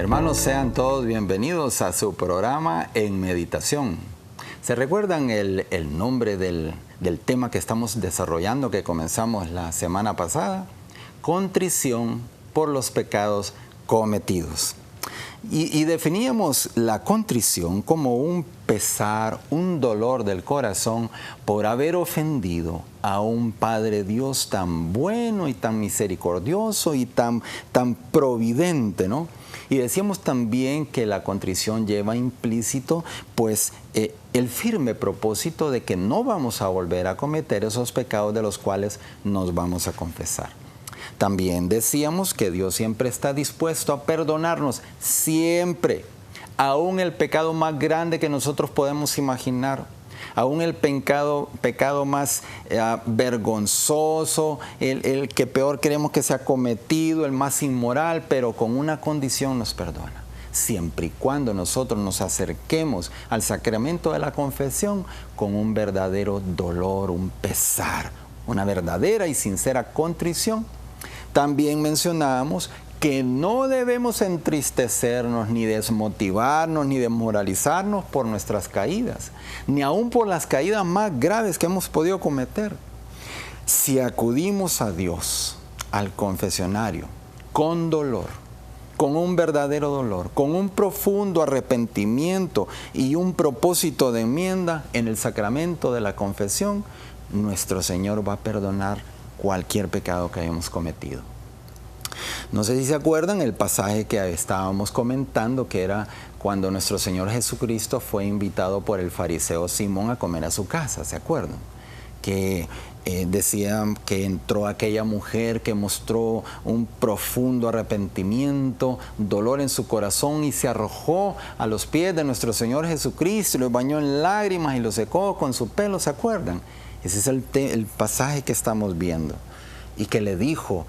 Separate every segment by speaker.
Speaker 1: Hermanos, sean todos bienvenidos a su programa En Meditación. ¿Se recuerdan el nombre del tema que estamos desarrollando, que comenzamos la semana pasada? Contrición por los pecados cometidos. Y definíamos la contrición como un pesar, un dolor del corazón por haber ofendido a un Padre Dios tan bueno y tan misericordioso y tan providente, ¿no? Y decíamos también que la contrición lleva implícito pues el firme propósito de que no vamos a volver a cometer esos pecados de los cuales nos vamos a confesar. También decíamos que Dios siempre está dispuesto a perdonarnos, siempre, aún el pecado más grande que nosotros podemos imaginar, aún el pecado más vergonzoso, el que peor creemos que se ha cometido, el más inmoral, pero con una condición nos perdona. Siempre y cuando nosotros nos acerquemos al sacramento de la confesión con un verdadero dolor, un pesar, una verdadera y sincera contrición. También mencionábamos que no debemos entristecernos, ni desmotivarnos, ni desmoralizarnos por nuestras caídas, ni aún por las caídas más graves que hemos podido cometer. Si acudimos a Dios, al confesionario, con dolor, con un verdadero dolor, con un profundo arrepentimiento y un propósito de enmienda en el sacramento de la confesión, nuestro Señor va a perdonar cualquier pecado que hayamos cometido. No sé si se acuerdan el pasaje que estábamos comentando, que era cuando nuestro Señor Jesucristo fue invitado por el fariseo Simón a comer a su casa, ¿se acuerdan? Que decía que entró aquella mujer que mostró un profundo arrepentimiento, dolor en su corazón, y se arrojó a los pies de nuestro Señor Jesucristo y lo bañó en lágrimas y lo secó con su pelo, ¿se acuerdan? Ese es el pasaje que estamos viendo. Y que le dijo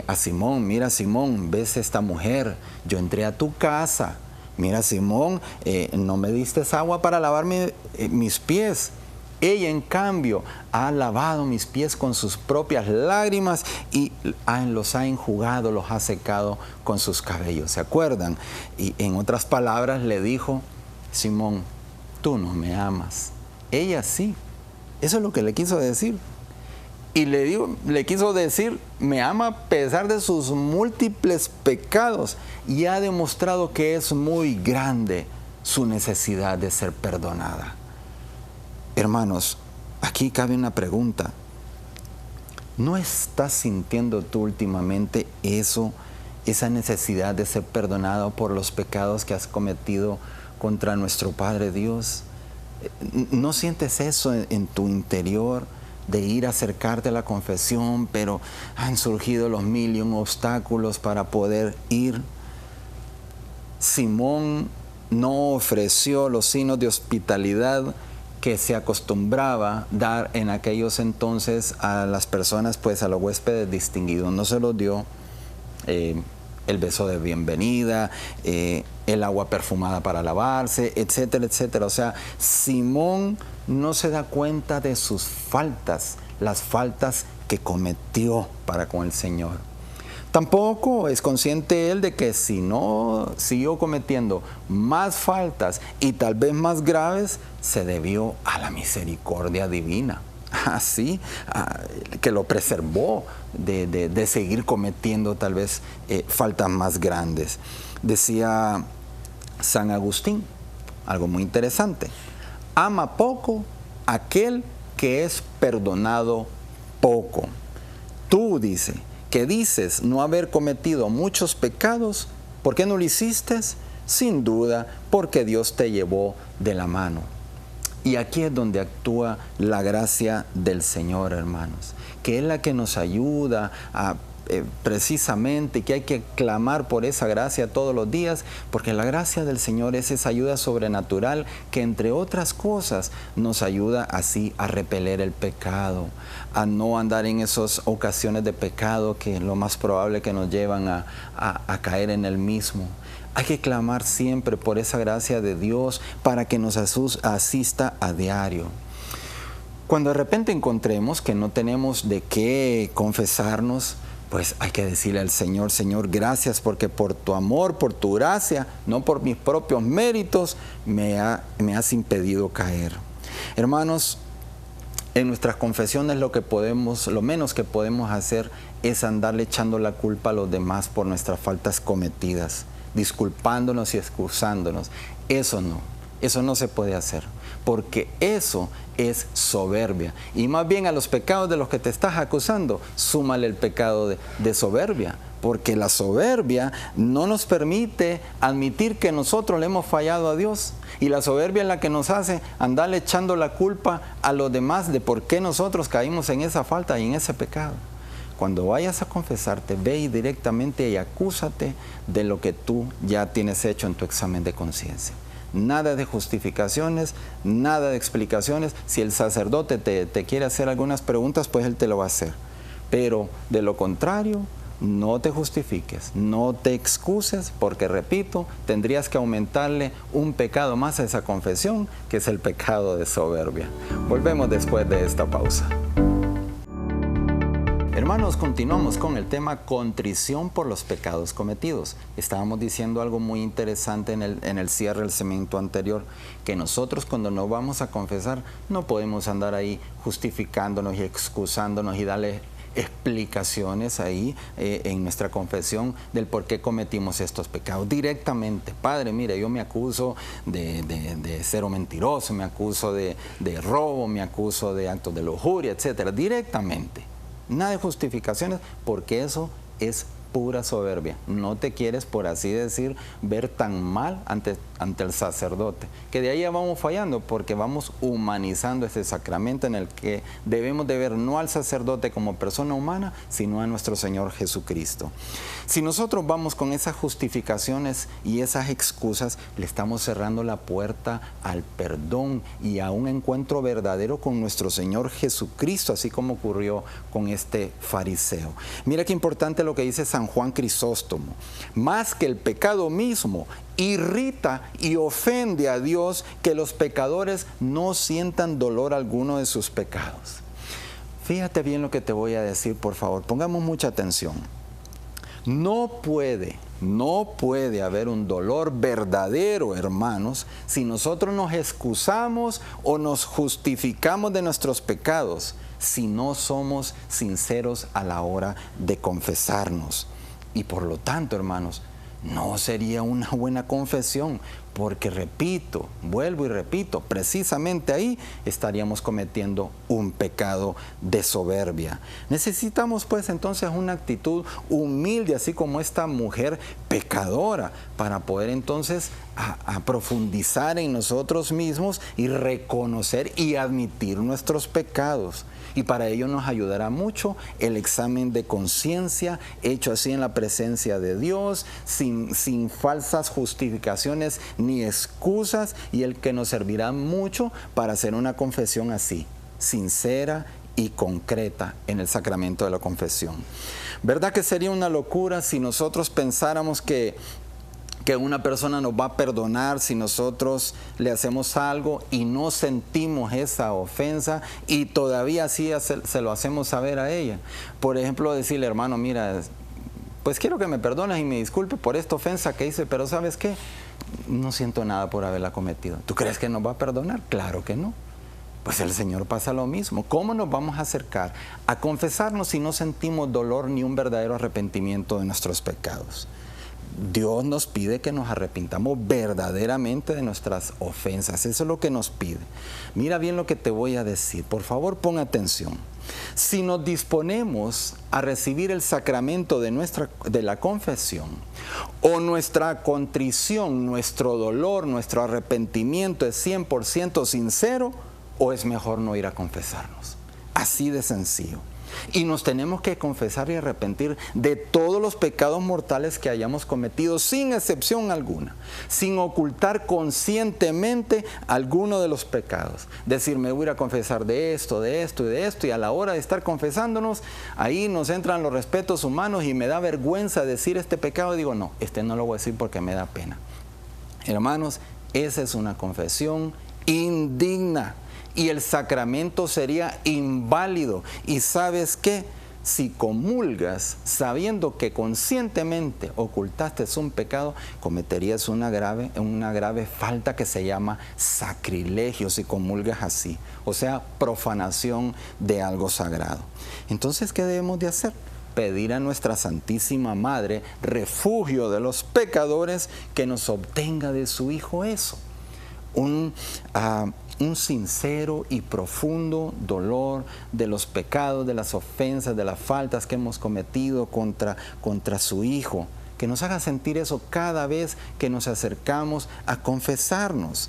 Speaker 1: a Simón: mira, Simón, ¿ves esta mujer? Yo entré a tu casa. Mira, Simón, no me diste agua para lavarme mis pies. Ella, en cambio, ha lavado mis pies con sus propias lágrimas y los ha enjugado, los ha secado con sus cabellos. ¿Se acuerdan? Y en otras palabras le dijo: Simón, tú no me amas. Ella sí. Eso es lo que le quiso decir. Y le quiso decir: me ama a pesar de sus múltiples pecados, y ha demostrado que es muy grande su necesidad de ser perdonada. Hermanos, aquí cabe una pregunta. ¿No estás sintiendo tú últimamente esa necesidad de ser perdonado por los pecados que has cometido contra nuestro Padre Dios? ¿No sientes eso en tu interior, de ir a acercarte a la confesión, pero han surgido los 1001 obstáculos para poder ir? Simón no ofreció los signos de hospitalidad que se acostumbraba dar en aquellos entonces a las personas, pues a los huéspedes distinguidos. No se los dio el beso de bienvenida, el agua perfumada para lavarse, etcétera, etcétera. O sea, Simón no se da cuenta de sus faltas, las faltas que cometió para con el Señor. Tampoco es consciente él de que si no siguió cometiendo más faltas y tal vez más graves, se debió a la misericordia divina. Así que lo preservó de seguir cometiendo tal vez faltas más grandes. Decía San Agustín algo muy interesante: ama poco aquel que es perdonado poco. Tú, dice, que dices no haber cometido muchos pecados, ¿por qué no lo hiciste? Sin duda, porque Dios te llevó de la mano. Y aquí es donde actúa la gracia del Señor, hermanos, que es la que nos ayuda a precisamente, que hay que clamar por esa gracia todos los días, porque la gracia del Señor es esa ayuda sobrenatural que, entre otras cosas, nos ayuda así a repeler el pecado, a no andar en esas ocasiones de pecado que es lo más probable que nos llevan a caer en el mismo. Hay que clamar siempre por esa gracia de Dios para que nos asista a diario. Cuando de repente encontremos que no tenemos de qué confesarnos, pues hay que decirle al Señor, Señor, gracias porque por tu amor, por tu gracia, no por mis propios méritos, me has impedido caer. Hermanos, en nuestras confesiones lo menos que podemos hacer es andarle echando la culpa a los demás por nuestras faltas cometidas, disculpándonos y excusándonos. Eso no se puede hacer, porque eso es soberbia. Y más bien a los pecados de los que te estás acusando, súmale el pecado de soberbia, porque la soberbia no nos permite admitir que nosotros le hemos fallado a Dios. Y la soberbia es la que nos hace andarle echando la culpa a los demás de por qué nosotros caímos en esa falta y en ese pecado. Cuando vayas a confesarte, ve directamente y acúsate de lo que tú ya tienes hecho en tu examen de conciencia. Nada de justificaciones, nada de explicaciones. Si el sacerdote te quiere hacer algunas preguntas, pues él te lo va a hacer. Pero de lo contrario, no te justifiques, no te excuses, porque repito, tendrías que aumentarle un pecado más a esa confesión, que es el pecado de soberbia. Volvemos después de esta pausa. Hermanos, continuamos con el tema contrición por los pecados cometidos. Estábamos diciendo algo muy interesante en el cierre del segmento anterior, que nosotros cuando nos vamos a confesar no podemos andar ahí justificándonos y excusándonos y darle explicaciones ahí en nuestra confesión del por qué cometimos estos pecados. Directamente, Padre, mire, yo me acuso de ser un mentiroso, me acuso de robo, me acuso de actos de lujuria, etcétera. Directamente. Nada de justificaciones, porque eso es pura soberbia. No te quieres, por así decir, ver tan mal ante el sacerdote, que de ahí ya vamos fallando, porque vamos humanizando este sacramento en el que debemos de ver no al sacerdote como persona humana, sino a nuestro Señor Jesucristo. Si nosotros vamos con esas justificaciones y esas excusas, le estamos cerrando la puerta al perdón y a un encuentro verdadero con nuestro Señor Jesucristo, así como ocurrió con este fariseo. Mira qué importante lo que dice San Juan Crisóstomo. Más que el pecado mismo, irrita y ofende a Dios que los pecadores no sientan dolor alguno de sus pecados. Fíjate bien lo que te voy a decir, por favor, pongamos mucha atención. No puede haber un dolor verdadero, hermanos, si nosotros nos excusamos o nos justificamos de nuestros pecados, si no somos sinceros a la hora de confesarnos. Y por lo tanto, hermanos, no sería una buena confesión, porque vuelvo y repito, precisamente ahí estaríamos cometiendo un pecado de soberbia. Necesitamos pues entonces una actitud humilde, así como esta mujer pecadora, para poder entonces a profundizar en nosotros mismos y reconocer y admitir nuestros pecados. Y para ello nos ayudará mucho el examen de conciencia, hecho así en la presencia de Dios, sin falsas justificaciones ni excusas, y el que nos servirá mucho para hacer una confesión así, sincera y concreta en el sacramento de la confesión. ¿Verdad que sería una locura si nosotros pensáramos que una persona nos va a perdonar si nosotros le hacemos algo y no sentimos esa ofensa y todavía así se lo hacemos saber a ella? Por ejemplo, decirle, hermano, mira, pues quiero que me perdones y me disculpe por esta ofensa que hice, pero ¿sabes qué? No siento nada por haberla cometido. ¿Tú crees que nos va a perdonar? Claro que no. Pues el Señor pasa lo mismo. ¿Cómo nos vamos a acercar a confesarnos si no sentimos dolor ni un verdadero arrepentimiento de nuestros pecados? Dios nos pide que nos arrepintamos verdaderamente de nuestras ofensas. Eso es lo que nos pide. Mira bien lo que te voy a decir. Por favor, pon atención. Si nos disponemos a recibir el sacramento de la confesión, o nuestra contrición, nuestro dolor, nuestro arrepentimiento es 100% sincero, o es mejor no ir a confesarnos. Así de sencillo. Y nos tenemos que confesar y arrepentir de todos los pecados mortales que hayamos cometido, sin excepción alguna, sin ocultar conscientemente alguno de los pecados. Decir, me voy a ir a confesar de esto, de esto y de esto, y a la hora de estar confesándonos, ahí nos entran los respetos humanos y me da vergüenza decir este pecado, y digo, no, no lo voy a decir porque me da pena. Hermanos, esa es una confesión indigna. Y el sacramento sería inválido. ¿Y sabes qué? si comulgas sabiendo que conscientemente ocultaste un pecado, cometerías una grave falta que se llama sacrilegio si comulgas así, o sea, profanación de algo sagrado. Entonces, ¿qué debemos de hacer? Pedir a nuestra Santísima Madre, refugio de los pecadores, que nos obtenga de su Hijo eso. Un sincero y profundo dolor de los pecados, de las ofensas, de las faltas que hemos cometido contra su Hijo. Que nos haga sentir eso cada vez que nos acercamos a confesarnos.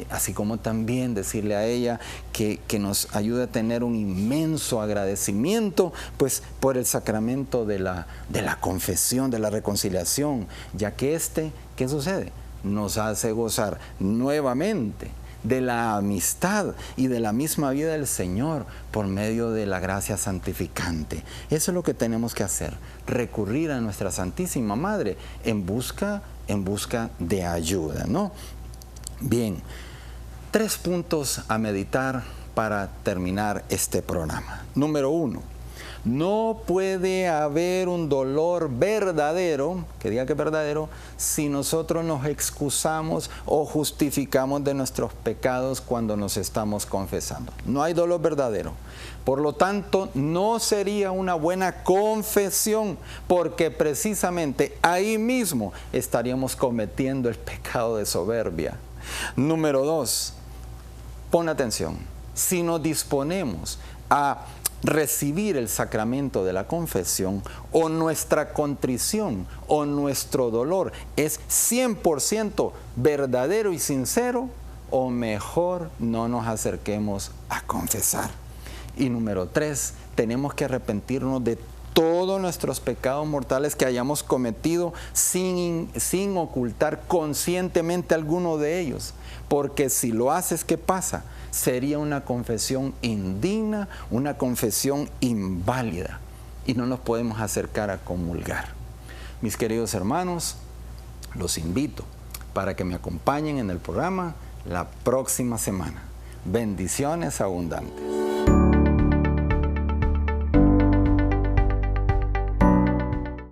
Speaker 1: Así como también decirle a ella que nos ayude a tener un inmenso agradecimiento pues, por el sacramento de la confesión, de la reconciliación, ya que ¿qué sucede? Nos hace gozar nuevamente de la amistad y de la misma vida del Señor por medio de la gracia santificante. Eso es lo que tenemos que hacer, recurrir a nuestra Santísima Madre en busca de ayuda, ¿no? Bien, 3 puntos a meditar para terminar este programa. Número 1. No puede haber un dolor verdadero, que diga que es verdadero, si nosotros nos excusamos o justificamos de nuestros pecados cuando nos estamos confesando. No hay dolor verdadero. Por lo tanto, no sería una buena confesión, porque precisamente ahí mismo estaríamos cometiendo el pecado de soberbia. Número 2, pon atención. Si nos disponemos a recibir el sacramento de la confesión, o nuestra contrición o nuestro dolor es 100% verdadero y sincero, o mejor no nos acerquemos a confesar. Y número 3, tenemos que arrepentirnos de todos nuestros pecados mortales que hayamos cometido sin ocultar conscientemente alguno de ellos. Porque si lo haces, ¿qué pasa? Sería una confesión indigna, una confesión inválida, y no nos podemos acercar a comulgar. Mis queridos hermanos, los invito para que me acompañen en el programa la próxima semana. Bendiciones abundantes.